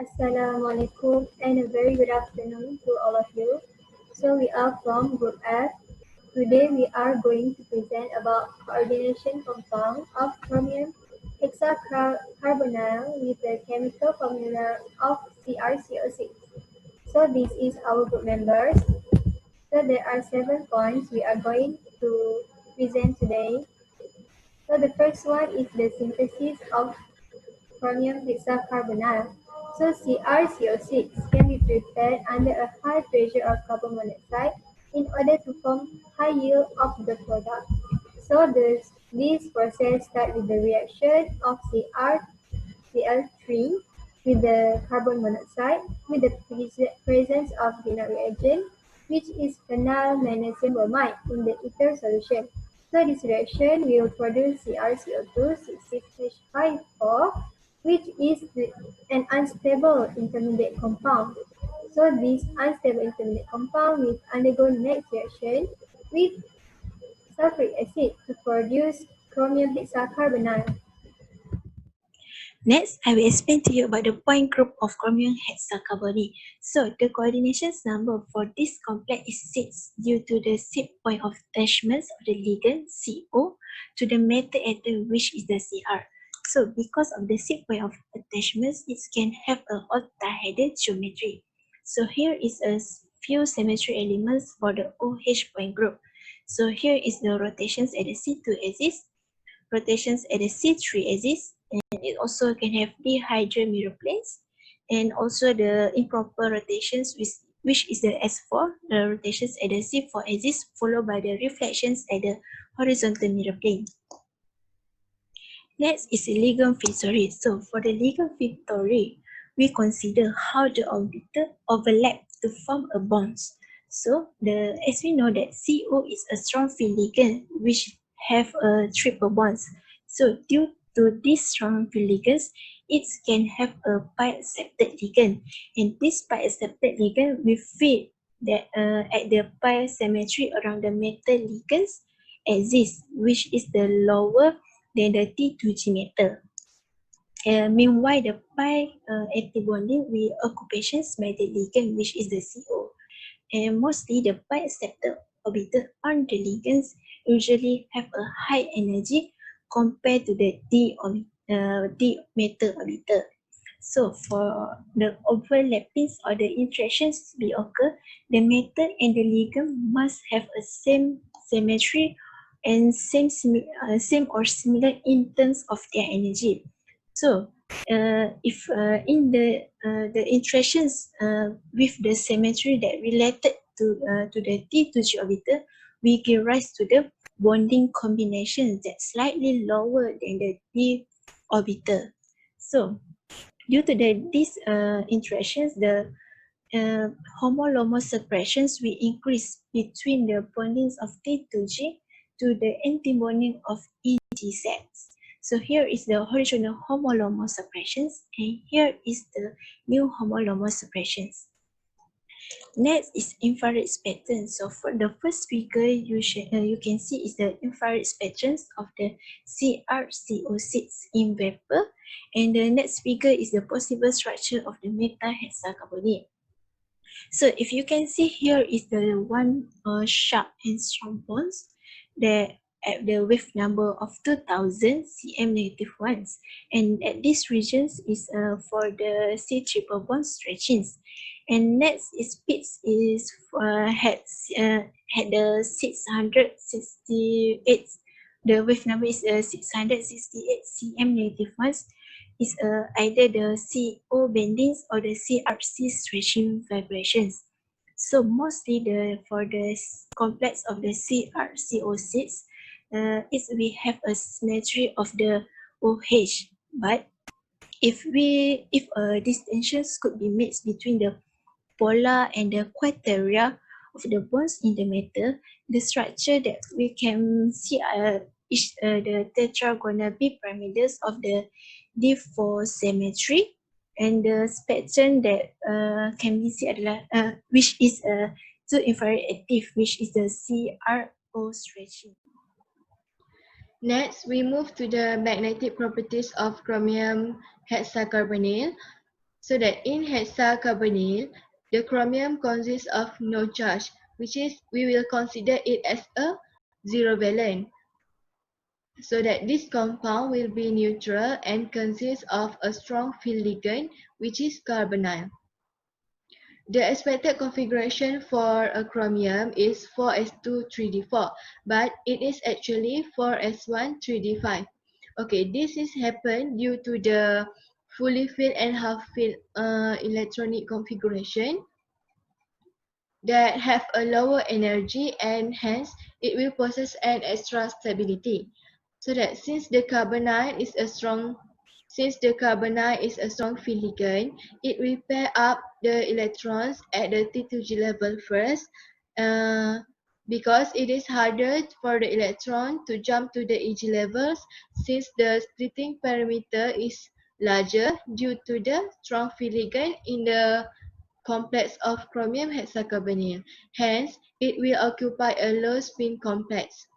Assalamualaikum and a very good afternoon to all of you. So we are from Group F. Today we are going to present about coordination compound of chromium hexacarbonyl with the chemical formula of CrCO6. So this is our group members. So there are 7 points we are going to present today. So the first one is the synthesis of chromium hexacarbonyl. So CrCO6 can be prepared under a high pressure of carbon monoxide in order to form high yield of the product. So this process starts with the reaction of CrCl3 with the carbon monoxide with the presence of phenol reagent, which is phenyl magnesium bromide in the ether solution. So this reaction will produce CrCO2 6H54, which is an unstable intermediate compound. So this unstable intermediate compound will undergo next reaction with sulfuric acid to produce chromium hexacarbonyl. Next, I will explain to you about the point group of chromium hexacarbonyl. So, the coordination number for this complex is 6 due to the set point of attachments of the ligand CO to the metal atom, which is the Cr. So, because of the set point of attachments, it can have an octahedral geometry. So, here is a few symmetry elements for the OH point group. So, here is the rotations at the C2 axis, rotations at the C3 axis, and it also can have dihedral mirror planes, and also the improper rotations, which is the S4, the rotations at the C4 axis, followed by the reflections at the horizontal mirror plane. Next is the ligand field theory. So for the ligand field theory, we consider how the orbital overlap to form a bond. So as we know that CO is a strong field ligand which have a triple bonds. So due to these strong field ligands, it can have a pi-accepted ligand, and this pi-accepted ligand will fit that at the pi symmetry around the metal ligands axis, which is the lower than the T2G metal. Meanwhile, the pi antibonding with occupations by the ligand, which is the CO. And mostly the pi acceptor orbital on the ligands usually have a high energy compared to the D metal orbital. So for the overlappings or the interactions to be occur, the metal and the ligand must have a same symmetry and same or similar in terms of their energy. So if in the interactions with the symmetry that related to the T2G orbital, we give rise to the bonding combination that's slightly lower than the D orbital. So due to these interactions, the homologous suppressions will increase between the bondings of T2G to the antibonding of EG sets. So here is the horizontal homologous suppressions, and here is the new homologous suppressions. Next is infrared spectrum. So for the first figure, you can see is the infrared spectrums of the CrCO6 in vapor, and the next figure is the possible structure of the meta-hexacarbonyl. So if you can see here is the one sharp and strong bonds that at the wave number of 2000 cm negative ones, and at these regions is for the C triple bond stretchings. And next is Pitts is had the 668. The wave number is 668 cm negative ones. Is either the CO bendings or the CRC stretching vibrations. So mostly for the complex of the CrCO6, is we have a symmetry of the OH, but if distinctions could be made between the polar and the quaternary of the bonds in the metal, the structure that we can see is the tetragonal bipyramidals of the D4 symmetry, and the spectrum that can be seen adalah which is two infrared active, which is the CRO stretching. Next, we move to the magnetic properties of chromium hexacarbonyl. So that in hexacarbonyl, the chromium consists of no charge, which is we will consider it as a zero valent. So that this compound will be neutral and consists of a strong field ligand, which is carbonyl. The expected configuration for a chromium is 4s2 3d4, but it is actually 4s1 3d5. Okay, this is happened due to the fully filled and half filled electronic configuration that have a lower energy, and hence it will possess an extra stability. So that since the carbonyl is a strong field ligand, it will pair up the electrons at the T2G level first, uh, because it is harder for the electron to jump to the EG levels since the splitting parameter is larger due to the strong field ligand in the complex of chromium hexacarbonyl. Hence, it will occupy a low spin complex,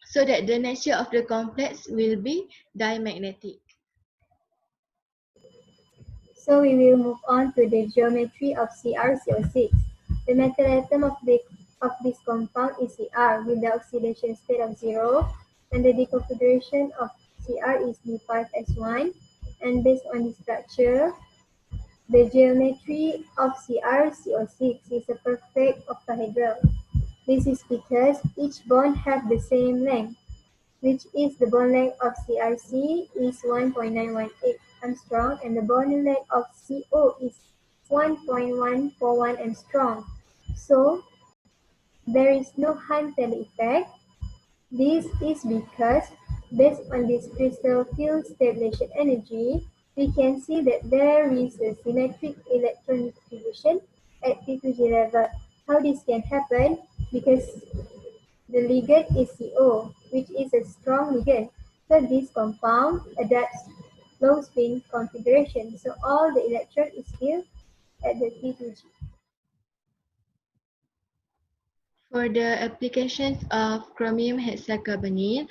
so that the nature of the complex will be diamagnetic. So we will move on to the geometry of CrCO6. The metal atom of this compound is Cr with the oxidation state of 0, and the deconfiguration of Cr is D5S1. And based on the structure, the geometry of CrCO6 is a perfect octahedral. This is because each bond has the same length, which is the bond length of CrC is 1.918 angstrom and the bond length of CO is 1.141 angstrom. So there is no Hahn-Teller effect. This is because, based on this crystal field stabilization energy, we can see that there is a symmetric electron distribution at T2G level. How this can happen? Because the ligand is CO, which is a strong ligand. So this compound adapts low spin configuration. So all the electron is still at the T2G. For the applications of chromium hexacarbonyl,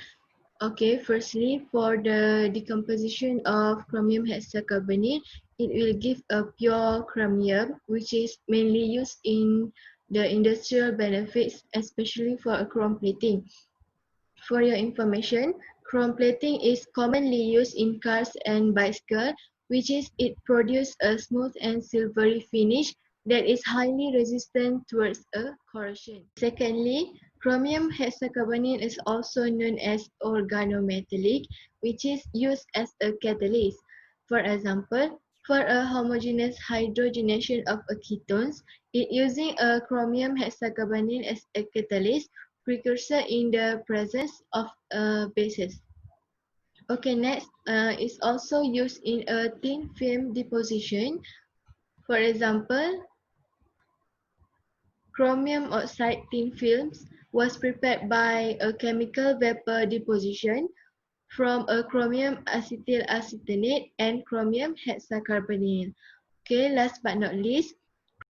okay, firstly, for the decomposition of chromium hexacarbonyl, it will give a pure chromium, which is mainly used in the industrial benefits, especially for a chrome plating. For your information, chrome plating is commonly used in cars and bicycles, which is it produces a smooth and silvery finish that is highly resistant towards a corrosion. Secondly, chromium hexacarbonyl is also known as organometallic, which is used as a catalyst. For example, for a homogeneous hydrogenation of a ketones, it using a chromium hexacarbonyl as a catalyst precursor in the presence of bases. Okay, next is also used in a thin film deposition. For example, chromium oxide thin films was prepared by a chemical vapor deposition from a chromium acetyl acetonate and chromium hexacarbonyl. Okay, last but not least,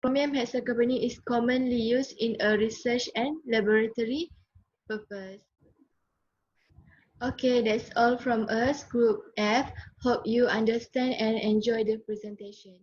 chromium hexacarbonyl is commonly used in a research and laboratory purpose. Okay, that's all from us, Group F. Hope you understand and enjoy the presentation.